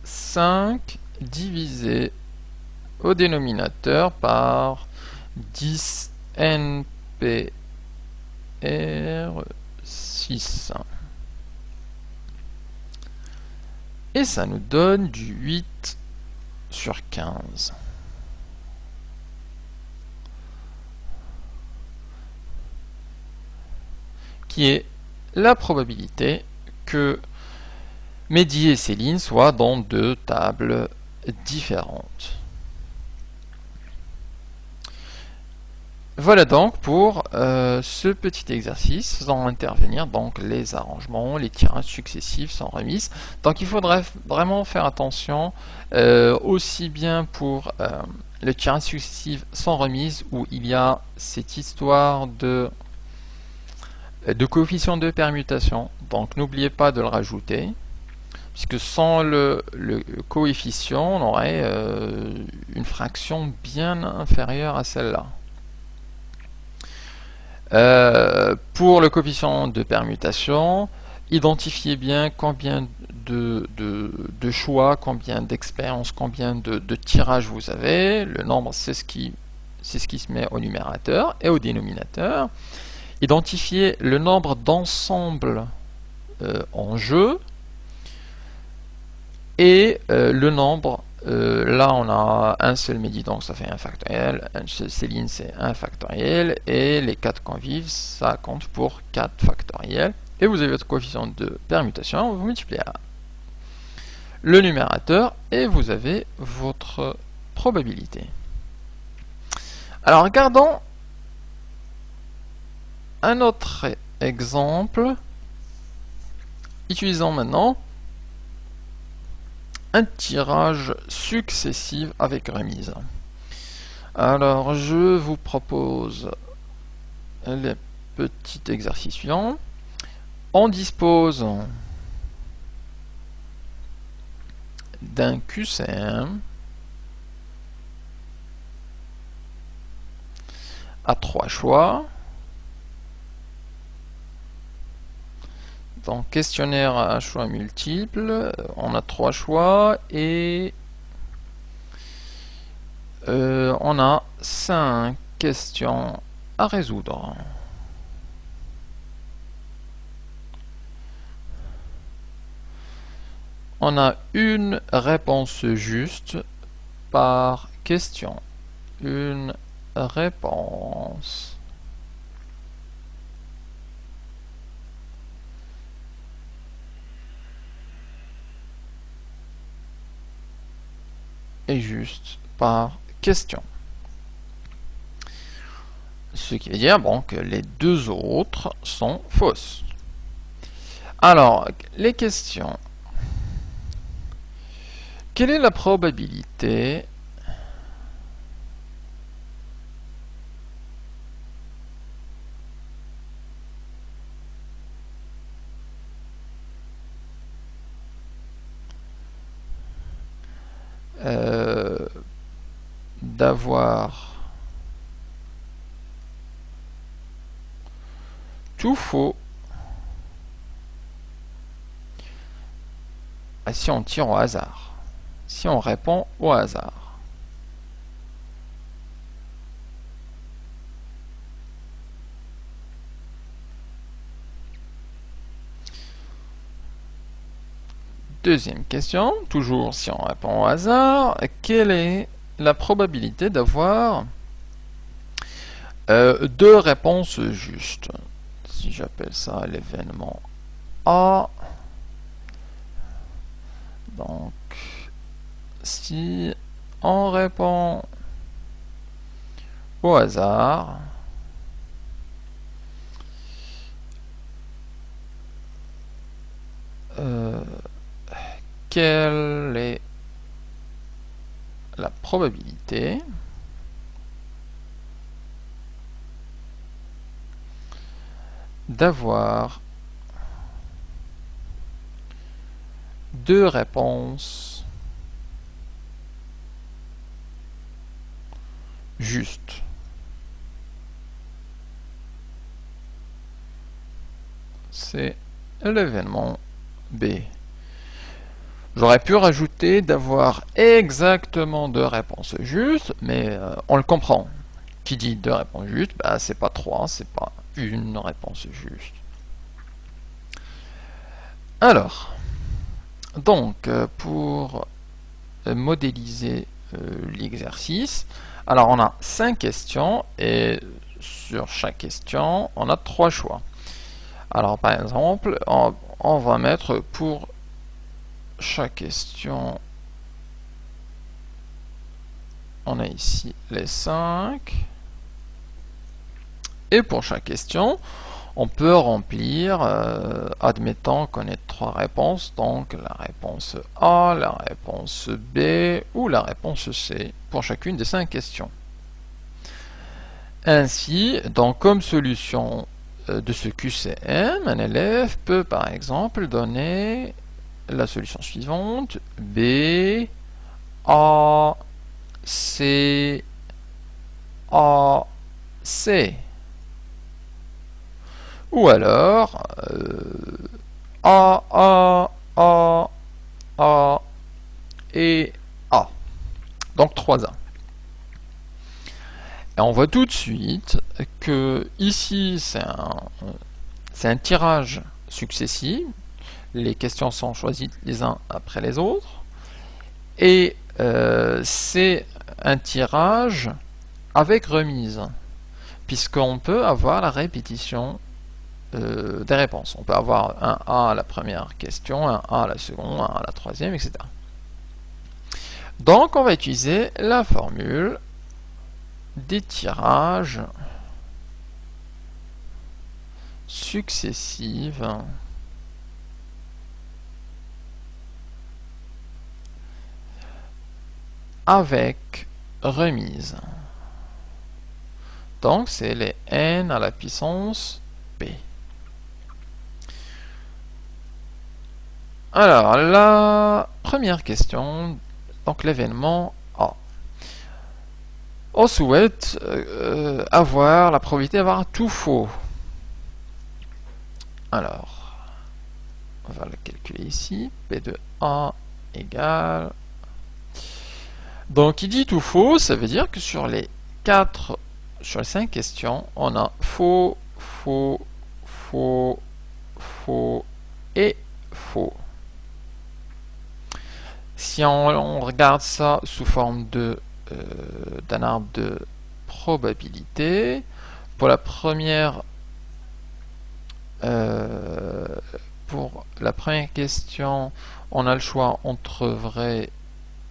5 divisé au dénominateur par 10 NPR6. Et ça nous donne du 8 sur 15. Qui est la probabilité que Mehdi et Céline soient dans deux tables différentes. Voilà donc pour ce petit exercice faisant intervenir donc les arrangements, les tirages successifs sans remise. Donc il faudrait vraiment faire attention aussi bien pour le tirage successif sans remise où il y a cette histoire de coefficient de permutation. Donc n'oubliez pas de le rajouter, puisque sans le coefficient on aurait une fraction bien inférieure à celle-là. Pour le coefficient de permutation, identifiez bien combien de choix, combien d'expériences, combien de tirages vous avez. Le nombre, c'est ce qui se met au numérateur et au dénominateur. Identifiez le nombre d'ensembles en jeu et le nombre. Là, on a un seul Mehdi, donc ça fait 1 factoriel. Un seul Céline, c'est 1 factoriel. Et les 4 convives, ça compte pour 4 factoriels. Et vous avez votre coefficient de permutation, vous multipliez le numérateur et vous avez votre probabilité. Alors, regardons un autre exemple. Utilisons maintenant un tirage successif avec remise. Alors, je vous propose les petits exercices suivants. On dispose d'un QCM à 3 choix. Donc, questionnaire à choix multiples, on a 3 choix et on a 5 questions à résoudre. On a une réponse juste par question. Une réponse est juste par question. Ce qui veut dire bon, que les deux autres sont fausses. Alors, les questions. Quelle est la probabilité d'avoir tout faux si on tire au hasard, si on répond au hasard? Deuxième question, toujours si on répond au hasard, quelle est la probabilité d'avoir deux réponses justes? Si j'appelle ça l'événement A, donc si on répond au hasard, quelle est la probabilité d'avoir deux réponses justes? C'est l'événement B. J'aurais pu rajouter d'avoir exactement 2 réponses justes, mais on le comprend. Qui dit 2 réponses justes, bah, c'est pas 3, c'est pas une réponse juste. Alors, donc, pour modéliser l'exercice, alors on a 5 questions, et sur chaque question, on a 3 choix. Alors, par exemple, on va mettre pour chaque question, on a ici les 5. Et pour chaque question, on peut remplir, admettant qu'on ait 3 réponses, donc la réponse A, la réponse B ou la réponse C pour chacune des 5 questions. Ainsi, donc comme solution de ce QCM, un élève peut par exemple donner la solution suivante: B, A, C, A, C. Ou alors A, A, A, A et A. Donc 3 A. Et on voit tout de suite que ici c'est un tirage successif. Les questions sont choisies les uns après les autres. Et c'est un tirage avec remise, puisqu'on peut avoir la répétition des réponses. On peut avoir un A à la première question, un A à la seconde, un A à la troisième, etc. Donc on va utiliser la formule des tirages successifs avec remise. Donc c'est les n à la puissance p. Alors, la première question, donc l'événement A. On souhaite avoir la probabilité d'avoir tout faux. Alors, on va le calculer ici. P de A égale... Donc, il dit tout faux, ça veut dire que sur les 5 questions, on a faux, faux, faux, faux et faux. Si on regarde ça sous forme d'un arbre de probabilité, pour la première question, on a le choix entre vrai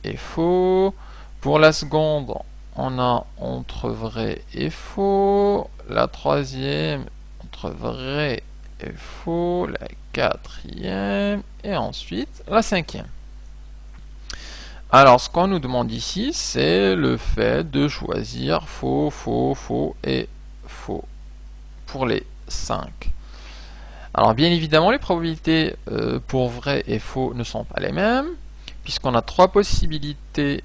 et faux. Pour la seconde, on a entre vrai et faux. La troisième, entre vrai et faux. La quatrième et ensuite la cinquième. Alors, ce qu'on nous demande ici, c'est le fait de choisir faux, faux, faux et faux pour les 5. Alors, bien évidemment, les probabilités pour vrai et faux ne sont pas les mêmes, puisqu'on a 3 possibilités.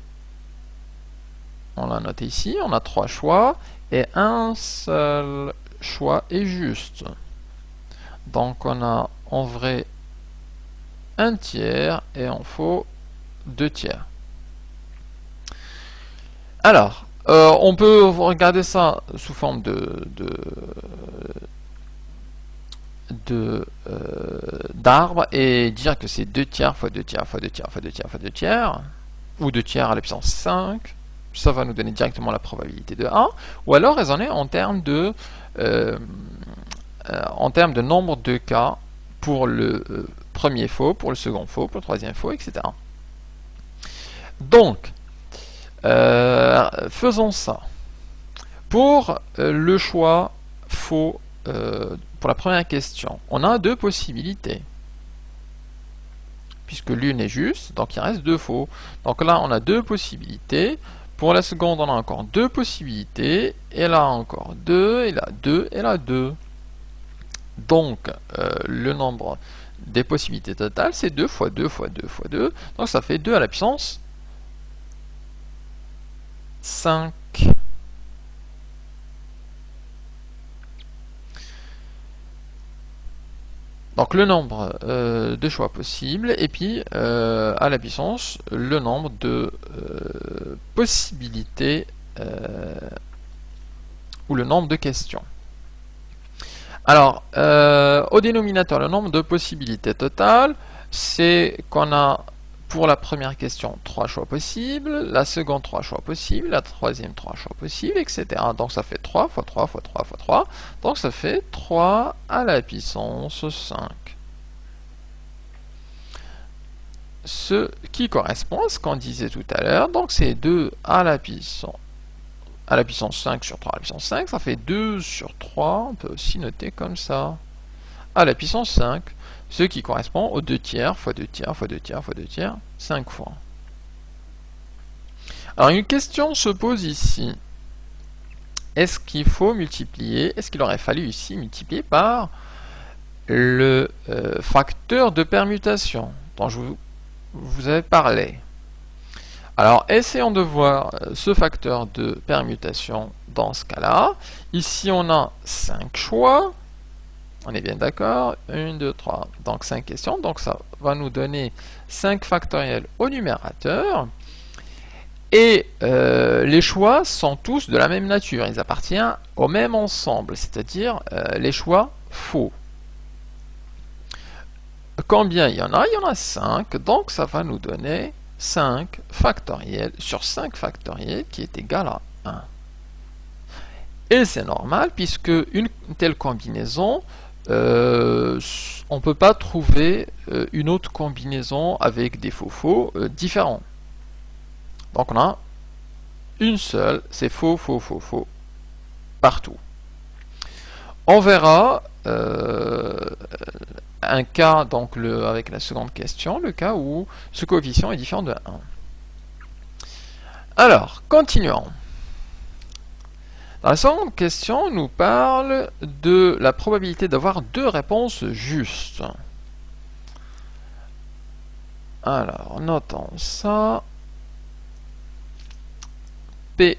On l'a noté ici, on a 3 choix, et un seul choix est juste. Donc, on a en vrai 1 tiers et en faux 2 tiers. Alors, on peut regarder ça sous forme d'arbre et dire que c'est 2 tiers fois 2 tiers fois 2 tiers fois 2 tiers fois 2 tiers, ou 2 tiers à la puissance 5. Ça va nous donner directement la probabilité de A, ou alors raisonner en termes de nombre de cas pour le premier faux, pour le second faux, pour le troisième faux, etc. Donc, faisons ça. Pour le choix faux, pour la première question, on a 2 possibilités. Puisque l'une est juste, donc il reste 2 faux. Donc là, on a 2 possibilités. Pour la seconde, on a encore 2 possibilités. Et là encore 2, et là 2, et là 2. Donc, le nombre des possibilités totales, c'est 2 fois 2 fois 2 fois 2. Donc ça fait 2 à la puissance 5. Donc le nombre de choix possibles, et puis à la puissance, le nombre de possibilités ou le nombre de questions. Alors, au dénominateur, le nombre de possibilités totales, c'est qu'on a pour la première question 3 choix possibles, la seconde 3 choix possibles, la troisième 3 choix possibles, etc. Donc ça fait 3 fois 3 fois 3 fois 3, donc ça fait 3 à la puissance 5. Ce qui correspond à ce qu'on disait tout à l'heure, donc c'est 2 à la puissance 5 sur 3 à la puissance 5, ça fait 2 sur 3, on peut aussi noter comme ça, à la puissance 5, ce qui correspond aux 2 tiers fois 2 tiers fois 2 tiers fois 2 tiers, 5 fois. Alors une question se pose ici. Est-ce qu'il faut multiplier, est-ce qu'il aurait fallu ici multiplier par le facteur de permutation dont je vous avais parlé? Alors, essayons de voir ce facteur de permutation dans ce cas-là. Ici, on a 5 choix. On est bien d'accord. 1, 2, 3. Donc, 5 questions. Donc, ça va nous donner 5 factoriels au numérateur. Et les choix sont tous de la même nature. Ils appartiennent au même ensemble, c'est-à-dire les choix faux. Combien il y en a? Il y en a 5. Donc, ça va nous donner 5 factoriels sur 5 factoriels qui est égal à 1. Et c'est normal puisque une telle combinaison, on ne peut pas trouver une autre combinaison avec des faux différents. Donc on a une seule, c'est faux, faux, faux, faux, partout. On verra un cas, donc avec la seconde question, le cas où ce coefficient est différent de 1. Alors, continuons. Dans la seconde question, on nous parle de la probabilité d'avoir 2 réponses justes. Alors, notons ça. P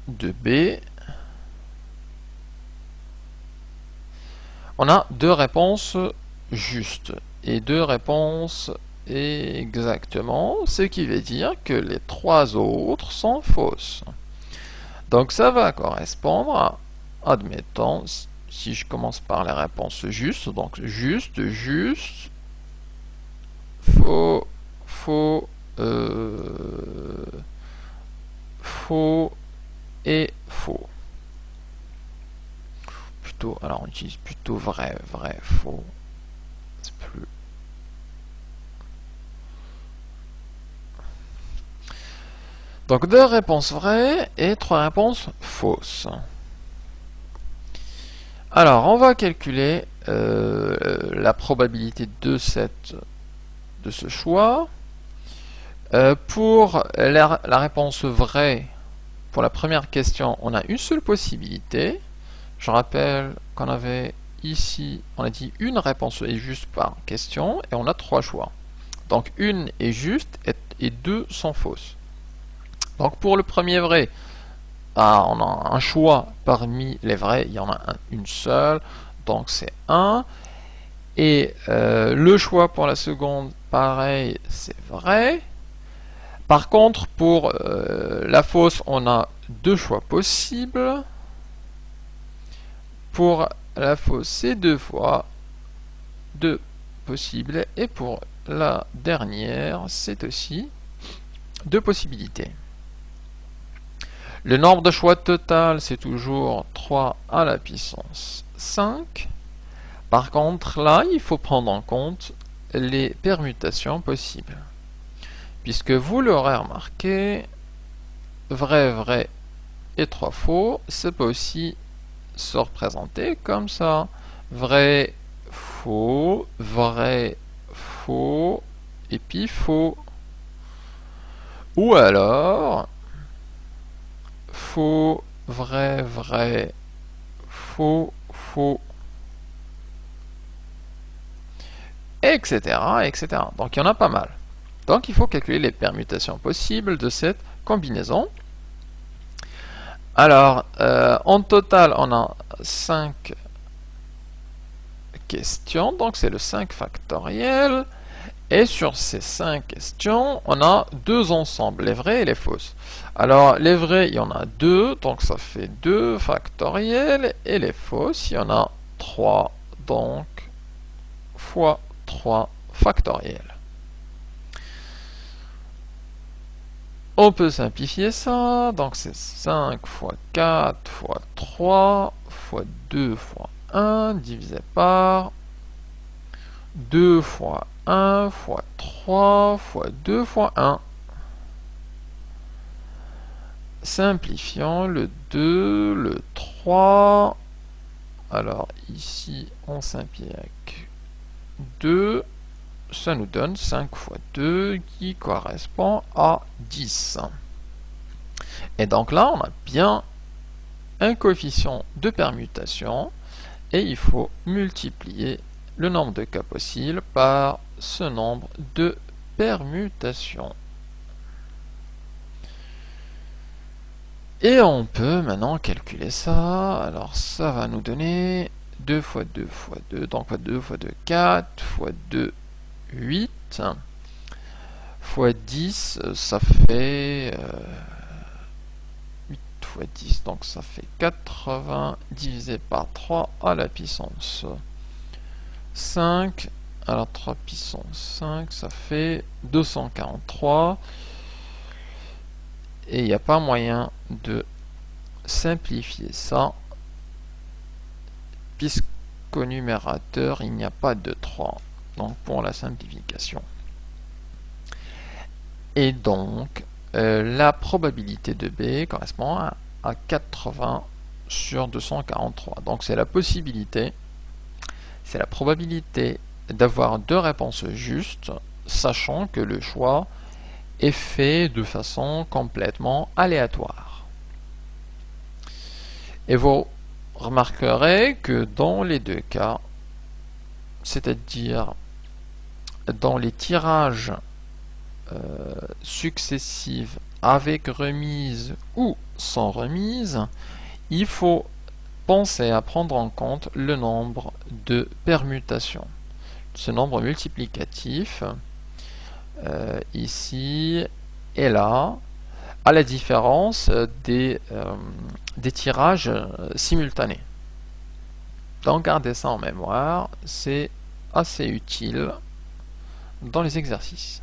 de B. On a 2 réponses justes et 2 réponses exactement, ce qui veut dire que les 3 autres sont fausses. Donc ça va correspondre à, admettons, si je commence par les réponses justes, donc juste, juste, faux, faux, faux et faux. Plutôt, alors on utilise plutôt vrai, vrai, faux. C'est plus. Donc 2 réponses vraies et 3 réponses fausses. Alors on va calculer la probabilité de ce choix. Pour la réponse vraie, pour la première question, on a une seule possibilité. Je rappelle qu'on avait ici, on a dit une réponse est juste par question et on a 3 choix. Donc une est juste et 2 sont fausses. Donc pour le premier vrai, on a un choix parmi les vrais, il y en a une seule, donc c'est 1. Et le choix pour la seconde, pareil, c'est vrai. Par contre, pour la fausse, on a 2 choix possibles. Pour la fausse, c'est 2 fois 2 possibles. Et pour la dernière, c'est aussi 2 possibilités. Le nombre de choix total, c'est toujours 3 à la puissance 5. Par contre, là, il faut prendre en compte les permutations possibles. Puisque vous l'aurez remarqué, vrai, vrai et 3 faux, ça peut aussi se représenter comme ça. Vrai, faux, et puis faux. Ou alors, faux, vrai, vrai, faux, faux, etc., etc. Donc il y en a pas mal. Donc il faut calculer les permutations possibles de cette combinaison. Alors, en total, on a 5 questions, donc c'est le 5 factoriel. Et sur ces 5 questions, on a deux ensembles, les vrais et les fausses. Alors, les vrais, il y en a 2, donc ça fait 2 factoriel. Et les fausses, il y en a 3, donc fois 3 factoriel. On peut simplifier ça, donc c'est 5 fois 4 fois 3 fois 2 fois 1 divisé par 2 fois 1 fois 3 fois 2 fois 1. Simplifions le 2, le 3. Alors ici, on simplifie avec 2. Ça nous donne 5 fois 2 qui correspond à 10. Et donc là, on a bien un coefficient de permutation et il faut multiplier le nombre de cas possibles par ce nombre de permutations. Et on peut maintenant calculer ça. Alors ça va nous donner 2 fois 2 fois 2, donc 2 fois 2, 4, fois 2, 8, fois 10, ça fait 8 fois 10, donc ça fait 80 divisé par 3 à la puissance 5, alors 3 puissance 5, ça fait 243, et il n'y a pas moyen de simplifier ça, puisqu'au numérateur il n'y a pas de 3. Donc pour la simplification. Et donc la probabilité de B correspond à 80 sur 243. Donc c'est la possibilité, c'est la probabilité d'avoir deux réponses justes, sachant que le choix est fait de façon complètement aléatoire. Et vous remarquerez que dans les deux cas, c'est-à-dire dans les tirages successifs avec remise ou sans remise, il faut penser à prendre en compte le nombre de permutations. Ce nombre multiplicatif, ici et là, à la différence des tirages simultanés. Donc gardez ça en mémoire, c'est assez utile dans les exercices.